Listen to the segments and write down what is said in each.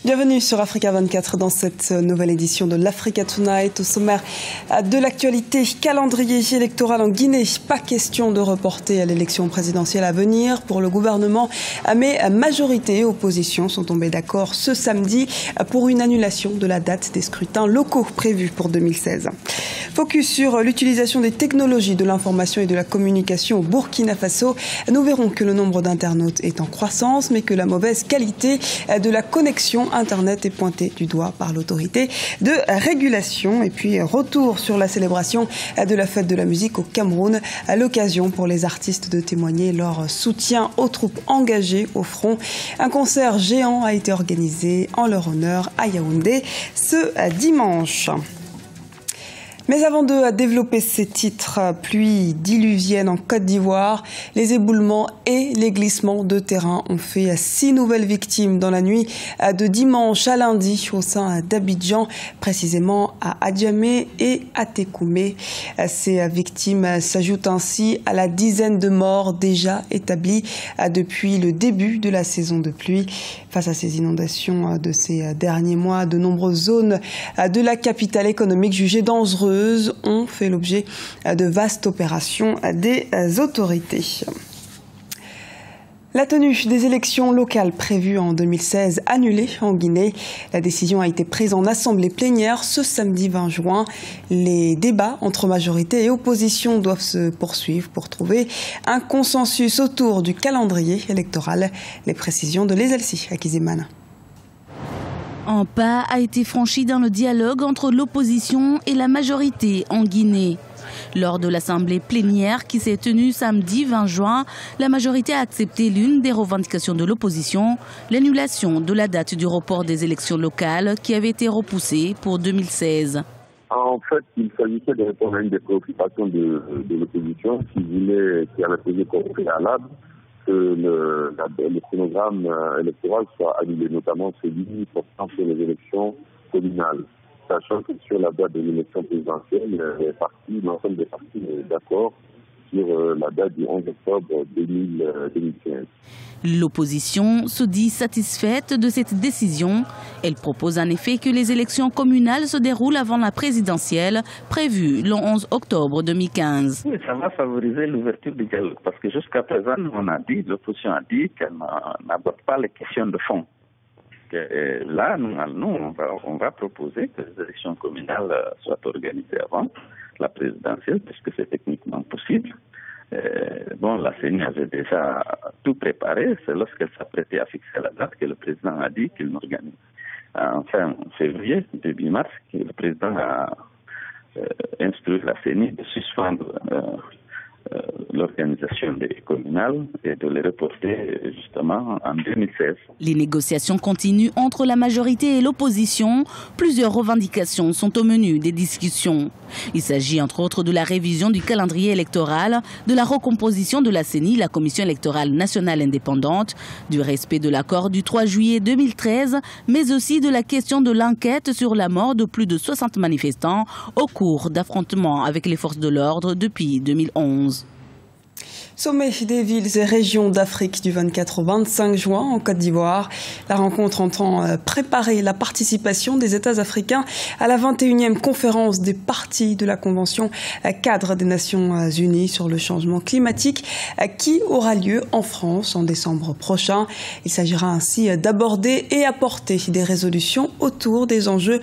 Bienvenue sur Africa 24 dans cette nouvelle édition de l'Africa Tonight. Au sommaire de l'actualité, calendrier électoral en Guinée. Pas question de reporter l'élection présidentielle à venir pour le gouvernement, mais majorité et opposition sont tombés d'accord ce samedi pour une annulation de la date des scrutins locaux prévus pour 2016. Focus sur l'utilisation des technologies de l'information et de la communication au Burkina Faso. Nous verrons que le nombre d'internautes est en croissance, mais que la mauvaise qualité de la connexion Internet est pointée du doigt par l'autorité de régulation. Et puis retour sur la célébration de la fête de la musique au Cameroun, à l'occasion pour les artistes de témoigner leur soutien aux troupes engagées au front. Un concert géant a été organisé en leur honneur à Yaoundé ce dimanche. Mais avant de développer ces titres, pluie diluvienne en Côte d'Ivoire, les éboulements et les glissements de terrain ont fait 6 nouvelles victimes dans la nuit de dimanche à lundi au sein d'Abidjan, précisément à Adjamé et à Tekoumé. Ces victimes s'ajoutent ainsi à la dizaine de morts déjà établies depuis le début de la saison de pluie. Face à ces inondations de ces derniers mois, de nombreuses zones de la capitale économique jugées dangereuses ont fait l'objet de vastes opérations des autorités. La tenue des élections locales prévues en 2016 annulée en Guinée. La décision a été prise en assemblée plénière ce samedi 20 juin. Les débats entre majorité et opposition doivent se poursuivre pour trouver un consensus autour du calendrier électoral. Les précisions de Leselsi Akizimana. Un pas a été franchi dans le dialogue entre l'opposition et la majorité en Guinée. Lors de l'assemblée plénière qui s'est tenue samedi 20 juin, la majorité a accepté l'une des revendications de l'opposition, l'annulation de la date du report des élections locales qui avait été repoussée pour 2016. En fait, il s'agissait de répondre à une des préoccupations de l'opposition qui avait posé comme préalable que le chronogramme électoral soit annulé, notamment celui portant sur les élections communales. Sachant que sur la date de l'élection présidentielle, l'ensemble des partis est d'accord sur la date du 11 octobre 2015. L'opposition se dit satisfaite de cette décision. Elle propose en effet que les élections communales se déroulent avant la présidentielle, prévue le 11 octobre 2015. Oui, ça va favoriser l'ouverture du dialogue, parce que jusqu'à présent, l'opposition a dit qu'elle n'aborde pas les questions de fond. Et là, nous, on va proposer que les élections communales soient organisées avant la présidentielle, puisque c'est techniquement possible. La CENI avait déjà tout préparé. C'est lorsqu'elle s'apprêtait à fixer la date que le président a dit qu'il n'organise. En février, début mars, le président a instruit la CENI de suspendre l'organisation des communales et de les reporter justement en 2016. Les négociations continuent entre la majorité et l'opposition. Plusieurs revendications sont au menu des discussions. Il s'agit entre autres de la révision du calendrier électoral, de la recomposition de la CENI, la Commission électorale nationale indépendante, du respect de l'accord du 3 juillet 2013, mais aussi de la question de l'enquête sur la mort de plus de 60 manifestants au cours d'affrontements avec les forces de l'ordre depuis 2011. Sommet des villes et régions d'Afrique du 24 au 25 juin en Côte d'Ivoire. La rencontre entend préparer la participation des États africains à la 21e conférence des parties de la Convention cadre des Nations Unies sur le changement climatique qui aura lieu en France en décembre prochain. Il s'agira ainsi d'aborder et apporter des résolutions autour des enjeux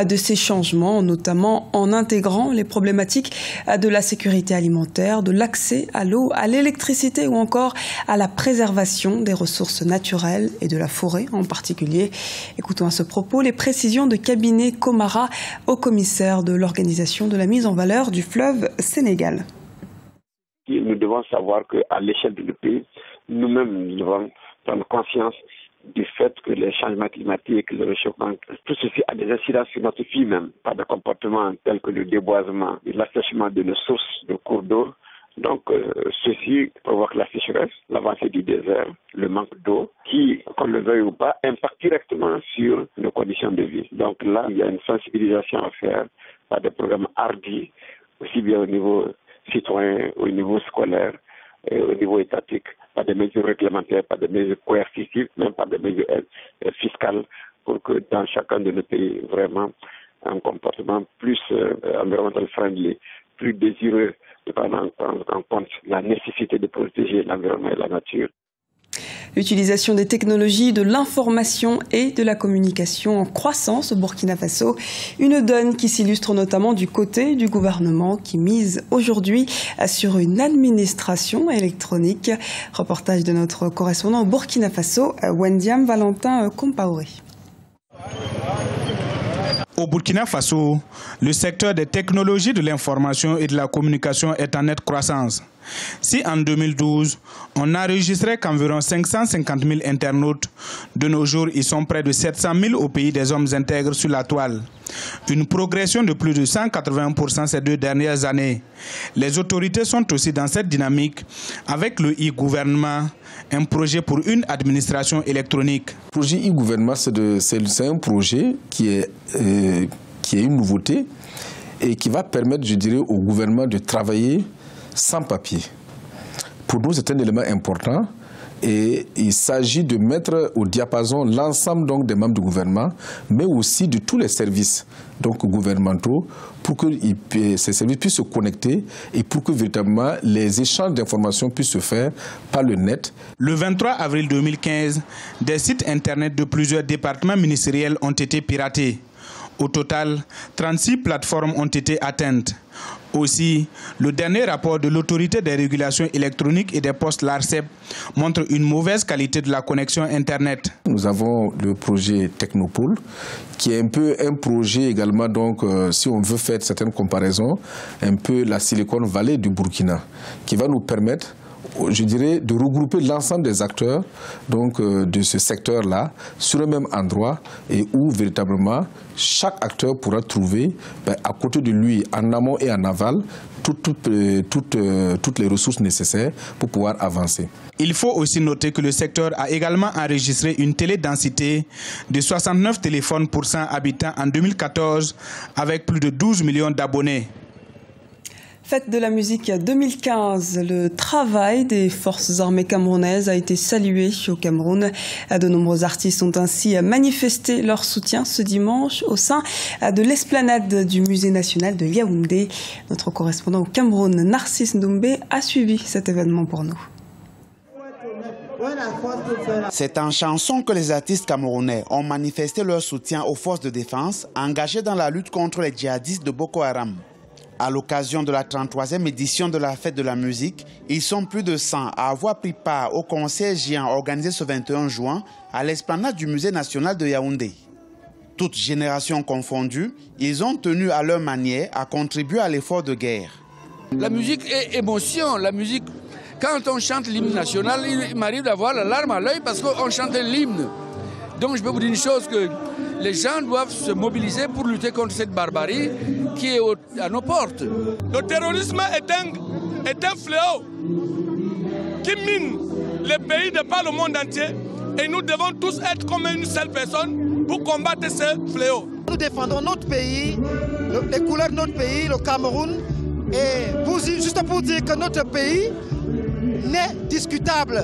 de ces changements, notamment en intégrant les problématiques de la sécurité alimentaire, de l'accès à l'eau, à l'électricité ou encore à la préservation des ressources naturelles et de la forêt en particulier. Écoutons à ce propos les précisions de Cabinet Komara, au commissaire de l'Organisation de la mise en valeur du fleuve Sénégal. Nous devons savoir qu'à l'échelle du pays, nous-mêmes nous devons prendre conscience du fait que les changements climatiques, le réchauffement, tout ceci a des incidences sur notre vie même, par des comportements tels que le déboisement, l'assèchement de nos sources de cours d'eau. Donc, ceci provoque la sécheresse, l'avancée du désert, le manque d'eau, qui, qu'on le veuille ou pas, impacte directement sur nos conditions de vie. Donc là, il y a une sensibilisation à faire par des programmes hardis, aussi bien au niveau citoyen, au niveau scolaire et au niveau étatique, par des mesures réglementaires, par des mesures coercitives, même par des mesures fiscales, pour que dans chacun de nos pays, vraiment, un comportement plus environnemental friendly, plus désireux de prendre en compte la nécessité de protéger l'environnement et la nature. L'utilisation des technologies de l'information et de la communication en croissance au Burkina Faso. Une donne qui s'illustre notamment du côté du gouvernement qui mise aujourd'hui sur une administration électronique. Reportage de notre correspondant au Burkina Faso, Wendiam Valentin Compaoré. Au Burkina Faso, le secteur des technologies de l'information et de la communication est en nette croissance. Si en 2012, on n'enregistrait qu'environ 550 000 internautes, de nos jours, ils sont près de 700 000 au pays des hommes intègres sur la toile. Une progression de plus de 180% ces 2 dernières années. Les autorités sont aussi dans cette dynamique avec le e-gouvernement, un projet pour une administration électronique. Le projet e-gouvernement, c'est un projet qui est une nouveauté et qui va permettre, je dirais, au gouvernement de travailler sans papier. Pour nous, c'est un élément important et il s'agit de mettre au diapason l'ensemble donc des membres du gouvernement, mais aussi de tous les services donc gouvernementaux pour que ces services puissent se connecter et pour que véritablement les échanges d'informations puissent se faire par le net. Le 23 avril 2015, des sites internet de plusieurs départements ministériels ont été piratés. Au total, 36 plateformes ont été atteintes. Aussi, le dernier rapport de l'autorité des régulations électroniques et des postes, l'ARCEP, montre une mauvaise qualité de la connexion Internet. Nous avons le projet Technopole, qui est un peu un projet également, donc, si on veut faire certaines comparaisons, un peu la Silicon Valley du Burkina, qui va nous permettre, je dirais, de regrouper l'ensemble des acteurs donc, de ce secteur-là sur le même endroit et où véritablement chaque acteur pourra trouver à côté de lui, en amont et en aval, toutes les ressources nécessaires pour pouvoir avancer. Il faut aussi noter que le secteur a également enregistré une télédensité de 69 téléphones pour 100 habitants en 2014 avec plus de 12 millions d'abonnés. Fête de la musique 2015, le travail des forces armées camerounaises a été salué au Cameroun. De nombreux artistes ont ainsi manifesté leur soutien ce dimanche au sein de l'esplanade du Musée national de Yaoundé. Notre correspondant au Cameroun, Narcisse Ndoumbe, a suivi cet événement pour nous. C'est en chanson que les artistes camerounais ont manifesté leur soutien aux forces de défense engagées dans la lutte contre les djihadistes de Boko Haram. À l'occasion de la 33e édition de la Fête de la musique, ils sont plus de 100 à avoir pris part au concert géant organisé ce 21 juin à l'esplanade du Musée national de Yaoundé. Toutes générations confondues, ils ont tenu à leur manière à contribuer à l'effort de guerre. La musique est émotion. La musique, quand on chante l'hymne national, il m'arrive d'avoir la larme à l'œil parce qu'on chante l'hymne. Donc je peux vous dire une chose, que les gens doivent se mobiliser pour lutter contre cette barbarie qui est à nos portes. Le terrorisme est un fléau qui mine les pays de par le monde entier et nous devons tous être comme une seule personne pour combattre ce fléau. Nous défendons notre pays, les couleurs de notre pays, le Cameroun, et juste pour dire que notre pays n'est discutable.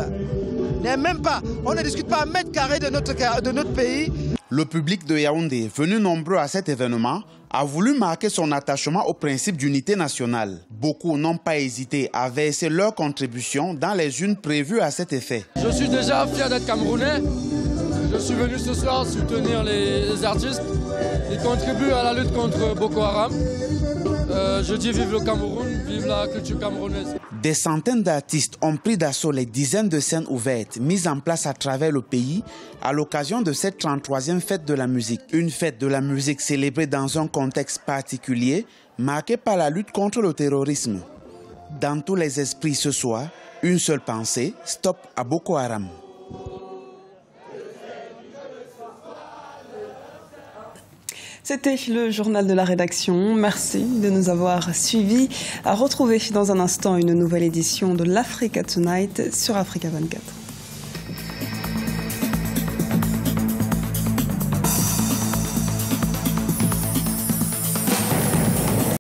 Même pas, on ne discute pas un mètre carré de notre pays. Le public de Yaoundé, venu nombreux à cet événement, a voulu marquer son attachement au principe d'unité nationale. Beaucoup n'ont pas hésité à verser leur contribution dans les urnes prévues à cet effet. Je suis déjà fier d'être Camerounais. Je suis venu ce soir soutenir les artistes qui contribuent à la lutte contre Boko Haram. Je dis vive le Cameroun, vive la culture camerounaise. Des centaines d'artistes ont pris d'assaut les dizaines de scènes ouvertes mises en place à travers le pays à l'occasion de cette 33e fête de la musique. Une fête de la musique célébrée dans un contexte particulier, marqué par la lutte contre le terrorisme. Dans tous les esprits ce soir, une seule pensée, stop à Boko Haram. C'était le journal de la rédaction. Merci de nous avoir suivis. À retrouver dans un instant une nouvelle édition de l'Africa Tonight sur Africa 24.